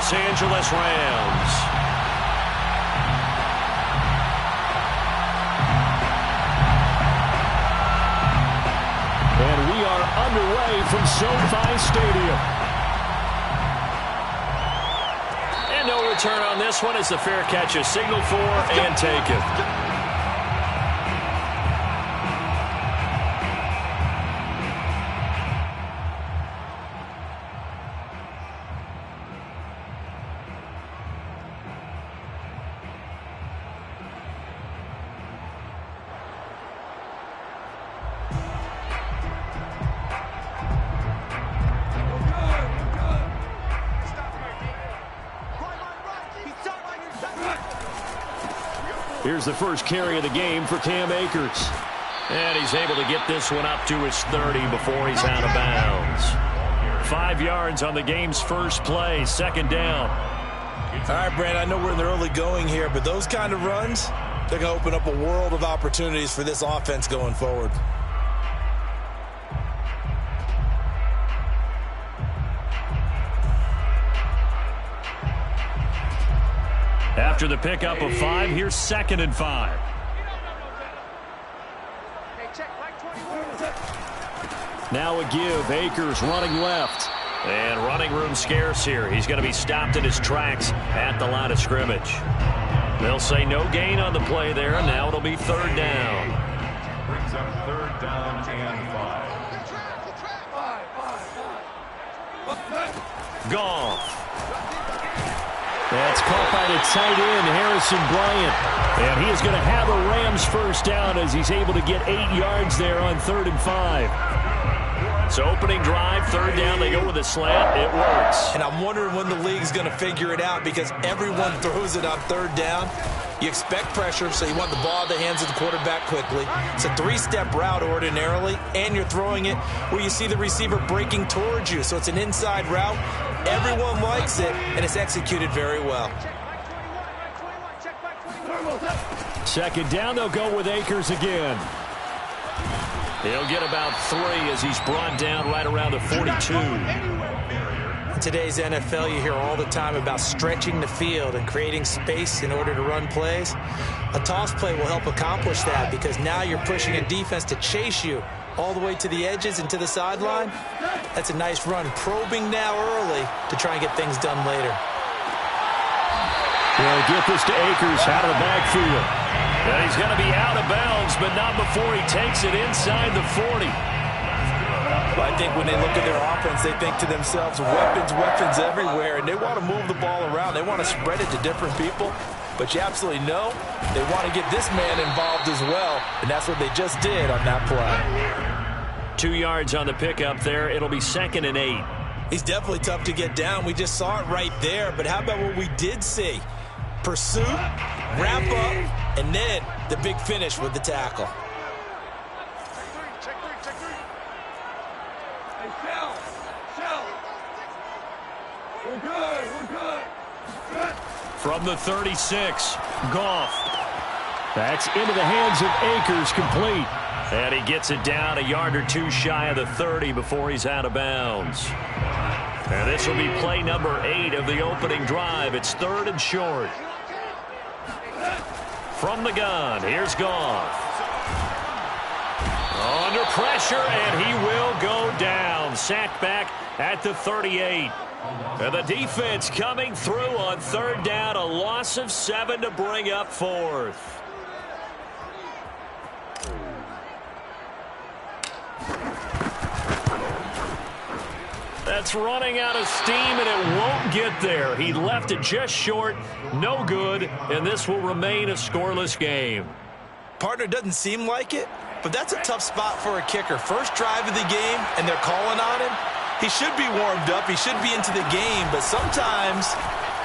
Los Angeles Rams. And we are underway from SoFi Stadium. And no return on this one as the fair catch is signaled for and taken. Here's the first carry of the game for Cam Akers. And he's able to get this one up to his 30 before he's out of bounds. 5 yards on the game's first play, second down. All right, Brand, I know we're in the early going here, but those kind of runs, they're going to open up a world of opportunities for this offense going forward. After the pickup of 5, here's 2nd and 5. Now a give. Akers running left. And running room scarce here. He's going to be stopped in his tracks at the line of scrimmage. They'll say no gain on the play there. Now it'll be 3rd down. Brings up 3rd down and 5. Goff. That's caught by the tight end, Harrison Bryant. And he is going to have a Rams first down as he's able to get 8 yards there on 3rd and 5. So opening drive, 3rd down, they go with a slant. It works. And I'm wondering when the league's going to figure it out because everyone throws it on 3rd down. You expect pressure, so you want the ball in the hands of the quarterback quickly. It's a 3-step route ordinarily, and you're throwing it where you see the receiver breaking towards you. So it's an inside route. Everyone likes it, and it's executed very well. 2nd down, they'll go with Akers again. He'll get about 3 as he's brought down right around the 42. In today's NFL, you hear all the time about stretching the field and creating space in order to run plays. A toss play will help accomplish that because now you're pushing a defense to chase you all the way to the edges and to the sideline. That's a nice run, probing now early to try and get things done later. They'll get this to Akers out of the backfield. And he's going to be out of bounds, but not before he takes it inside the 40. But I think when they look at their offense, they think to themselves, weapons everywhere, and they want to move the ball around. They want to spread it to different people. But you absolutely know they want to get this man involved as well, and that's what they just did on that play. 2 yards on the pickup there. It'll be 2nd and 8. He's definitely tough to get down. We just saw it right there, but how about what we did see? Pursuit, wrap up, and then the big finish with the tackle. From the 36, Goff. That's into the hands of Akers, complete. And he gets it down a yard or 2 shy of the 30 before he's out of bounds. And this will be play number 8 of the opening drive. It's 3rd and short. From the gun, here's Goff. Under pressure, and he will go down. Sacked back at the 38. And the defense coming through on 3rd down. A loss of 7 to bring up 4th. That's running out of steam, and it won't get there. He left it just short. No good, and this will remain a scoreless game. Partner, doesn't seem like it, but that's a tough spot for a kicker. First drive of the game, and they're calling on him. He should be warmed up. He should be into the game, but sometimes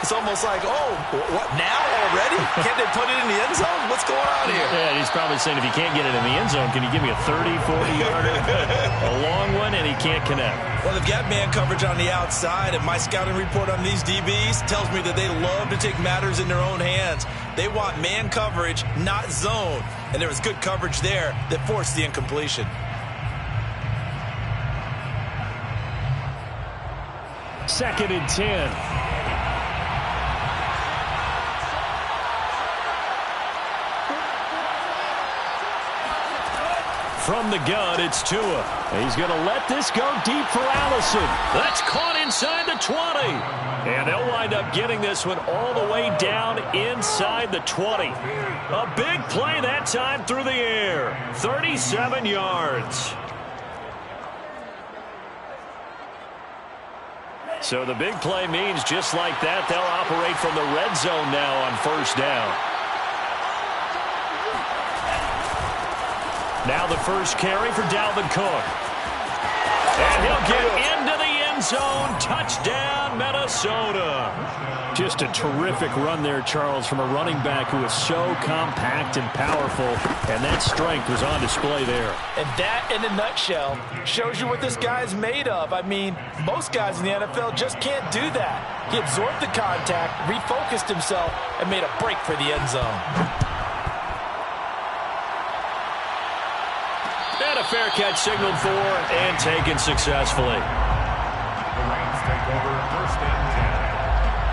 it's almost like, oh, what, now already? Can't they put it in the end zone? What's going on here? Yeah, he's probably saying, if you can't get it in the end zone, can you give me a 30, 40-yarder? A long one, and he can't connect. Well, they've got man coverage on the outside, and my scouting report on these DBs tells me that they love to take matters in their own hands. They want man coverage, not zone. And there was good coverage there that forced the incompletion. Second and 10. from the gun, it's Tua. He's going to let this go deep for Allison. That's caught inside the 20. And they'll wind up getting this one all the way down inside the 20. A big play that time through the air. 37 yards. So the big play means just like that, they'll operate from the red zone now on first down. Now the first carry for Dalvin Cook. And he'll get into the end zone. Touchdown, Minnesota. Just a terrific run there, Charles, from a running back who is so compact and powerful, and that strength was on display there. And that, in a nutshell, shows you what this guy is made of. I mean, most guys in the NFL just can't do that. He absorbed the contact, refocused himself, and made a break for the end zone. And a fair catch signaled for and taken successfully. The Rams take over first and 10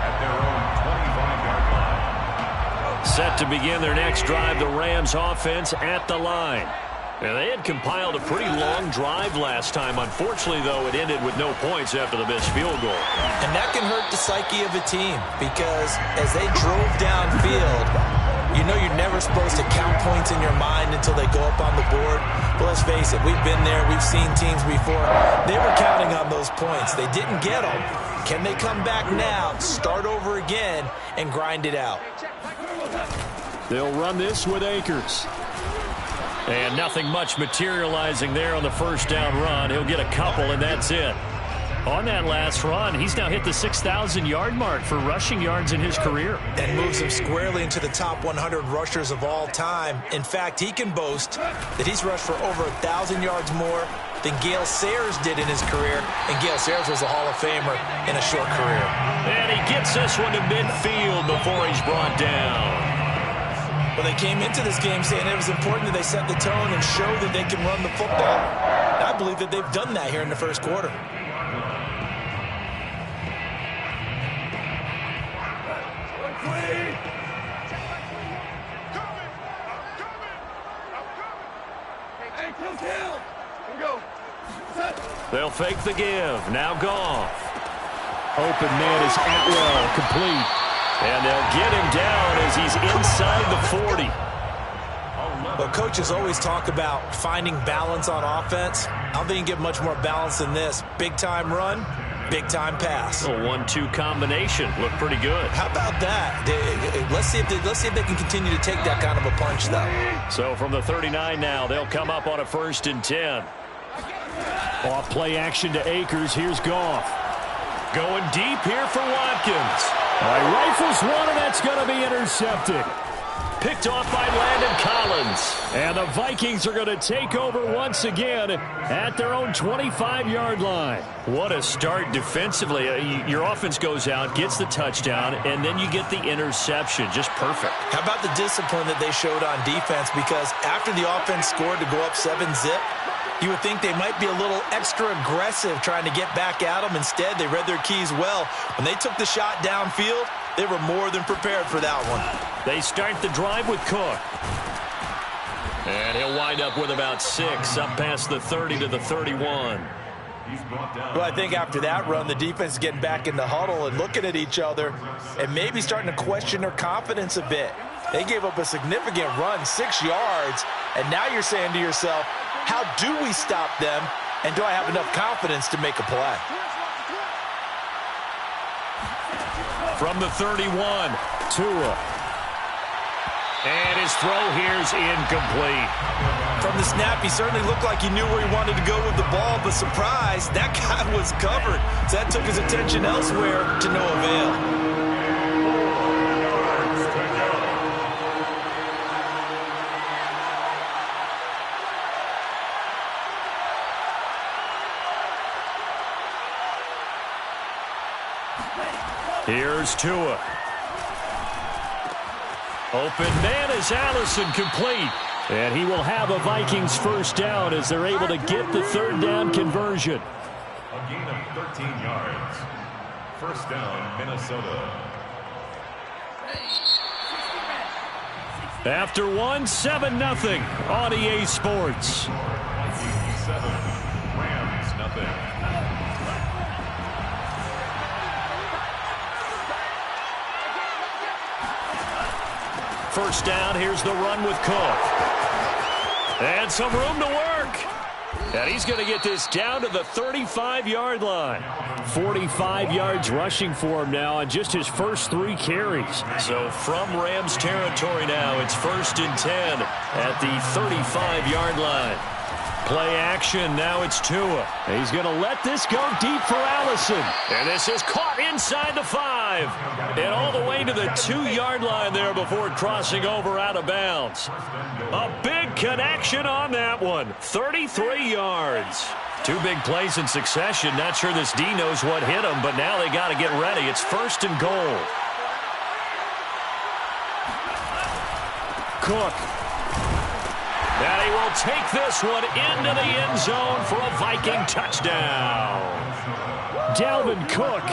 at their own 25-yard line. Set to begin their next drive, the Rams offense at the line. Now, they had compiled a pretty long drive last time. Unfortunately, though, it ended with no points after the missed field goal. And that can hurt the psyche of a team because as they drove downfield, you know you're never supposed to count points in your mind until they go up on the board. But let's face it, we've been there. We've seen teams before. They were counting on those points. They didn't get them. Can they come back now, start over again, and grind it out? They'll run this with Akers. And nothing much materializing there on the first down run. He'll get a couple, and that's it. On that last run, he's now hit the 6,000-yard mark for rushing yards in his career. And moves him squarely into the top 100 rushers of all time. In fact, he can boast that he's rushed for over 1,000 yards more than Gale Sayers did in his career. And Gale Sayers was a Hall of Famer in a short career. And he gets this one to midfield before he's brought down. Well, they came into this game saying it was important that they set the tone and show that they can run the football. And I believe that they've done that here in the first quarter. They'll fake the give. Now Goff. Open man is Atwell, complete. And they'll get him down as he's inside the 40. Well, coaches always talk about finding balance on offense. I don't think you can get much more balance than this. Big-time run, big-time pass. A 1-2 combination. Looked pretty good. How about that? Let's see if they can continue to take that kind of a punch, though. So from the 39 now, they'll come up on a 1st and 10. Off play action to Akers. Here's Goff. Going deep here for Watkins. Rifles one, and that's going to be intercepted. Picked off by Landon Collins. And the Vikings are going to take over once again at their own 25-yard line. What a start defensively. Your offense goes out, gets the touchdown, and then you get the interception. Just perfect. How about the discipline that they showed on defense? Because after the offense scored to go up 7-zip, you would think they might be a little extra aggressive trying to get back at them. Instead, they read their keys well. When they took the shot downfield, they were more than prepared for that one. They start the drive with Cook. And he'll wind up with about 6, up past the 30 to the 31. Well, I think after that run, the defense is getting back in the huddle and looking at each other and maybe starting to question their confidence a bit. They gave up a significant run, 6 yards, and now you're saying to yourself, how do we stop them, and do I have enough confidence to make a play? From the 31, Tua. And his throw here's incomplete. From the snap, he certainly looked like he knew where he wanted to go with the ball, but surprise, that guy was covered. So that took his attention elsewhere to no avail. Here's Tua. Open man is Allison, complete. And he will have a Vikings first down as they're able to get the 3rd down conversion. A gain of 13 yards. First down, Minnesota. After 1, 7-0 on EA Sports. First down, here's the run with Cook. And some room to work. And he's going to get this down to the 35-yard line. 45 yards rushing for him now on just his first 3 carries. So from Rams territory now, it's 1st and 10 at the 35-yard line. Play action, now it's Tua. He's going to let this go deep for Allison. And this is caught inside the 5. And all the way to the 2-yard line there before crossing over out of bounds. A big connection on that one. 33 yards. 2 big plays in succession. Not sure this D knows what hit him, but now they got to get ready. It's 1st and goal. Cook. And he will take this one into the end zone for a Viking touchdown. Dalvin Cook,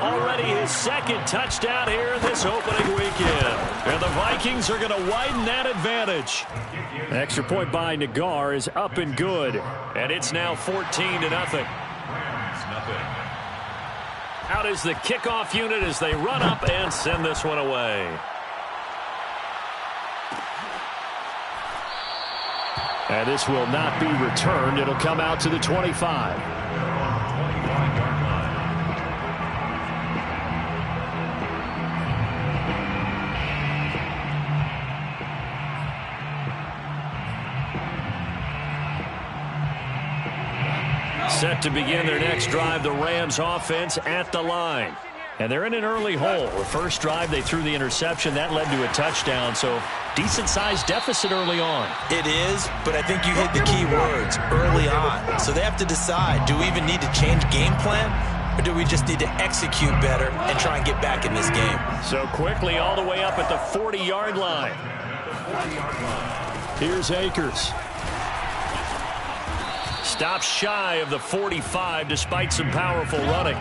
already his 2nd touchdown here in this opening weekend. And the Vikings are going to widen that advantage. Extra point by Nagar is up and good. And it's now 14-0. Out is the kickoff unit as they run up and send this one away. And this will not be returned. It'll come out to the 25. Set to begin their next drive, the Rams offense at the line. And they're in an early hole. The first drive, they threw the interception. That led to a touchdown, so decent-sized deficit early on. It is, but I think you hit the key words, early on. So they have to decide, do we even need to change game plan, or do we just need to execute better and try and get back in this game? So quickly all the way up at the 40-yard line. Here's Akers. Stops shy of the 45 despite some powerful running.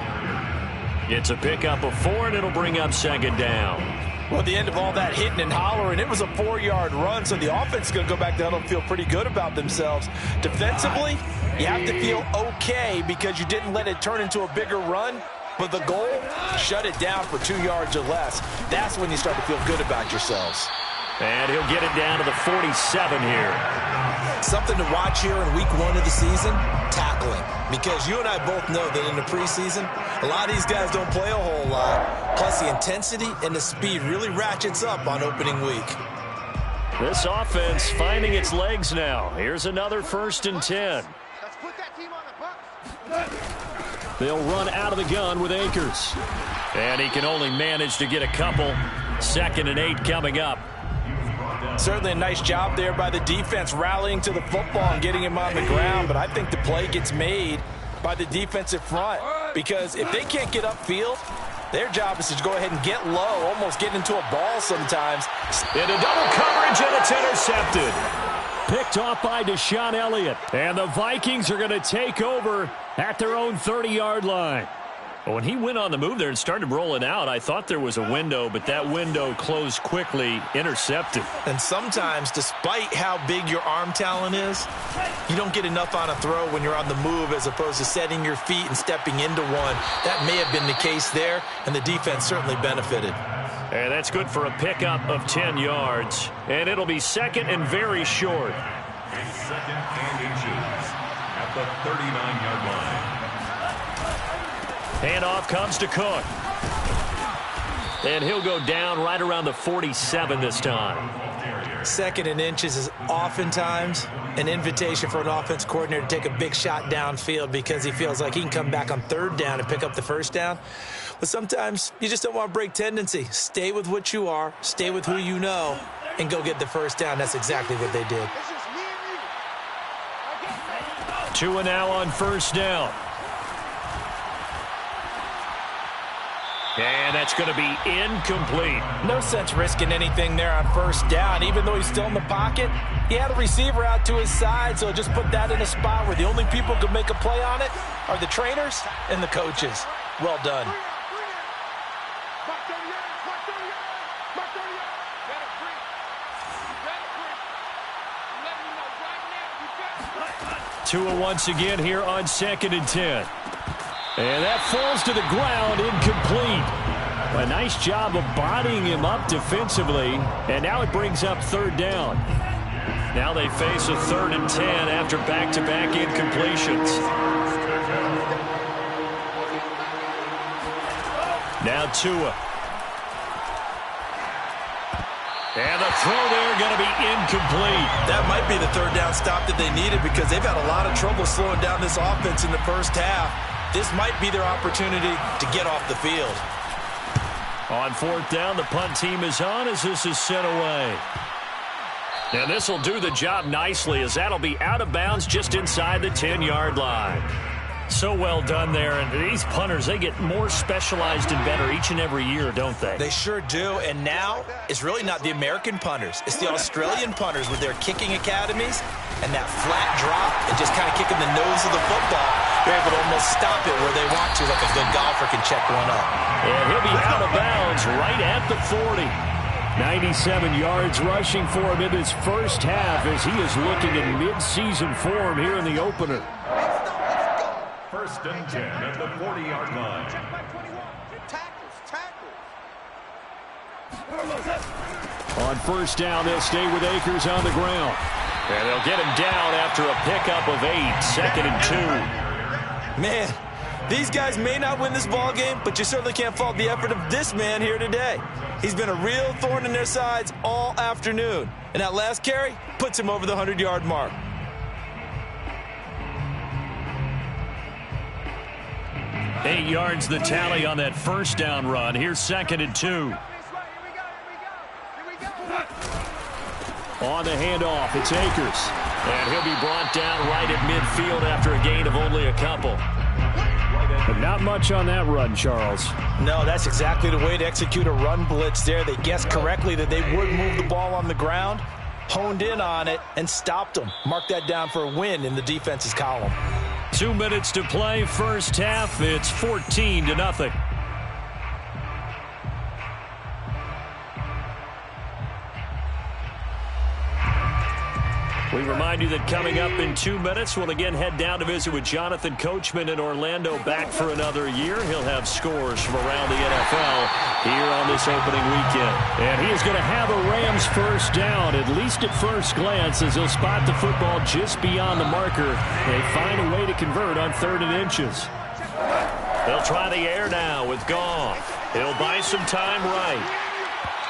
It's a pickup of 4, and it'll bring up 2nd down. Well, at the end of all that hitting and hollering, it was a 4-yard run, so the offense is going to go back to huddle and feel pretty good about themselves. Defensively, you have to feel okay because you didn't let it turn into a bigger run, but the goal, shut it down for 2 yards or less. That's when you start to feel good about yourselves. And he'll get it down to the 47 here. Something to watch here in week 1 of the season, tackling. Because you and I both know that in the preseason, a lot of these guys don't play a whole lot. Plus, the intensity and the speed really ratchets up on opening week. This offense finding its legs now. Here's another 1st and 10. Let's put that team on the bus. They'll run out of the gun with Akers. And he can only manage to get a couple. 2nd and 8 coming up. Certainly a nice job there by the defense rallying to the football and getting him on the ground, but I think the play gets made by the defensive front because if they can't get upfield, their job is to go ahead and get low, almost get into a ball sometimes. Into double coverage, and it's intercepted. Picked off by Deshaun Elliott, and the Vikings are going to take over at their own 30-yard line. When he went on the move there and started rolling out, I thought there was a window, but that window closed quickly, intercepted. And sometimes, despite how big your arm talent is, you don't get enough on a throw when you're on the move as opposed to setting your feet and stepping into one. That may have been the case there, and the defense certainly benefited. And that's good for a pickup of 10 yards. And it'll be 2nd and very short. 2nd and inches at the 39-yard line. Handoff comes to Cook. And he'll go down right around the 47 this time. 2nd and inches is oftentimes an invitation for an offense coordinator to take a big shot downfield because he feels like he can come back on 3rd down and pick up the 1st down. But sometimes you just don't want to break tendency. Stay with what you are, stay with who you know, and go get the 1st down. That's exactly what they did. Tua now on 1st down. And that's going to be incomplete. No sense risking anything there on 1st down. Even though he's still in the pocket, he had a receiver out to his side, so just put that in a spot where the only people who can make a play on it are the trainers and the coaches. Well done. Tua once again here on 2nd and 10. And that falls to the ground, incomplete. A nice job of bodying him up defensively, and now it brings up 3rd down. Now they face a 3rd and 10 after back-to-back incompletions. Now Tua. And the throw there going to be incomplete. That might be the 3rd down stop that they needed because they've had a lot of trouble slowing down this offense in the first half. This might be their opportunity to get off the field. On 4th down, the punt team is on as this is sent away. And this will do the job nicely as that'll be out of bounds just inside the 10-yard line. So well done there. And these punters, they get more specialized and better each and every year, don't they? They sure do. And now it's really not the American punters. It's the Australian punters with their kicking academies and that flat drop and just kind of kicking the nose of the football. They're able to almost stop it where they want to, like a good golfer can check one up. And he'll be out of bounds right at the 40. 97 yards rushing for him in this first half as he is looking in mid-season form here in the opener. 1st and 10 at the 40-yard line. On 1st down, they'll stay with Akers on the ground. And they'll get him down after a pickup of 8, 2nd and 2. Man, these guys may not win this ball game, but you certainly can't fault the effort of this man here today. He's been a real thorn in their sides all afternoon. And that last carry puts him over the 100-yard mark. Eight yards the tally on that 1st down run. Here's 2nd and 2. On the handoff, it's Akers. And he'll be brought down right at midfield after a gain of only a couple. But not much on that run, Charles. No, that's exactly the way to execute a run blitz there. They guessed correctly that they would move the ball on the ground, honed in on it, and stopped them. Mark that down for a win in the defense's column. 2 minutes to play, first half. It's 14-0. We remind you that coming up in 2 minutes, we'll again head down to visit with Jonathan Coachman in Orlando, back for another year. He'll have scores from around the NFL here on this opening weekend. And he is going to have a Rams 1st down, at least at first glance, as he'll spot the football just beyond the marker. They find a way to convert on 3rd and inches. They'll try the air now with Goff. He'll buy some time right.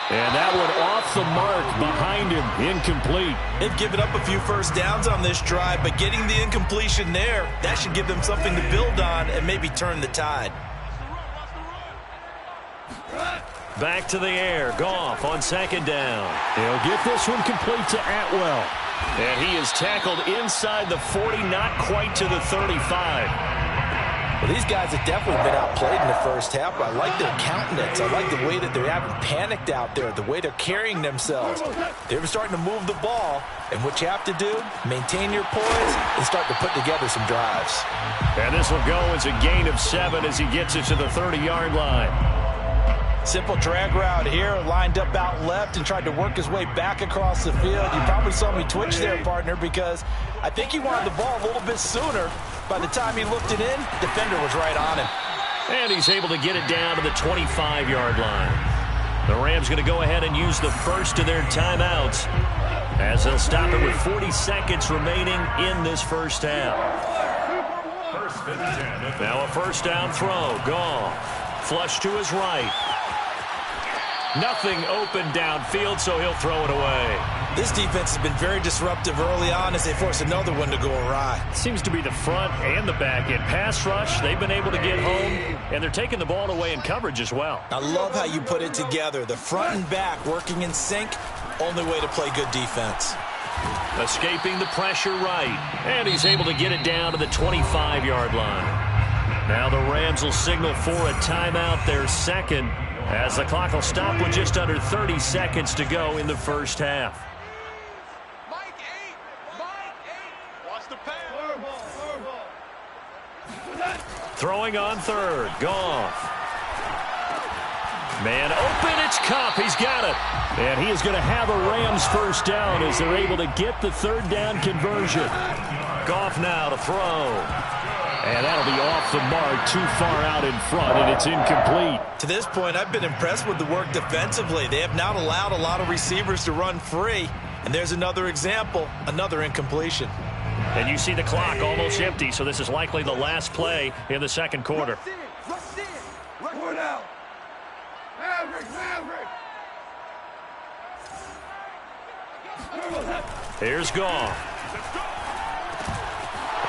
And that one off the mark behind him, incomplete. They've given up a few 1st downs on this drive, but getting the incompletion there, that should give them something to build on and maybe turn the tide. Back to the air, Goff on 2nd down. He'll get this one complete to Atwell. And he is tackled inside the 40, not quite to the 35. Well, these guys have definitely been outplayed in the first half. I like their countenance. I like the way that they haven't panicked out there, the way they're carrying themselves. They're starting to move the ball, and what you have to do, maintain your poise and start to put together some drives. And this will go as a gain of 7 as he gets it to the 30-yard line. Simple drag route here, lined up out left and tried to work his way back across the field. You probably saw me twitch there, partner, because I think he wanted the ball a little bit sooner. By the time he looked it in, defender was right on him. And he's able to get it down to the 25-yard line. The Rams going to go ahead and use the first of their timeouts as they'll stop it with 40 seconds remaining in this first half. Now a 1st down throw. Goff. Flush to his right. Nothing open downfield, so he'll throw it away. This defense has been very disruptive early on as they force another one to go awry. Seems to be the front and the back end. Pass rush, they've been able to get home, and they're taking the ball away in coverage as well. I love how you put it together. The front and back working in sync, only way to play good defense. Escaping the pressure right, and he's able to get it down to the 25-yard line. Now the Rams will signal for a timeout, their second, as the clock will stop with just under 30 seconds to go in the first half. Throwing on 3rd, Goff. Man open, it's Cup. He's got it. And he is going to have a Rams first down as they're able to get the third down conversion. Goff now to throw. And that'll be off the mark, too far out in front, and it's incomplete. To this point, I've been impressed with the work defensively. They have not allowed a lot of receivers to run free. And there's another example, another incompletion. And you see the clock almost empty, so this is likely the last play in the second quarter. Here's Goff.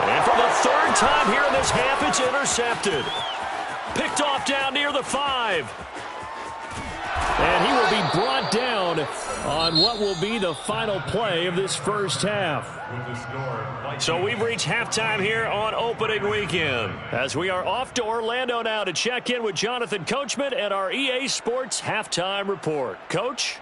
And for the third time here in this half, it's intercepted. Picked off down near the 5. And he will be brought down on what will be the final play of this first half. So we've reached halftime here on opening weekend, as we are off to Orlando now to check in with Jonathan Coachman and our EA Sports Halftime Report. Coach?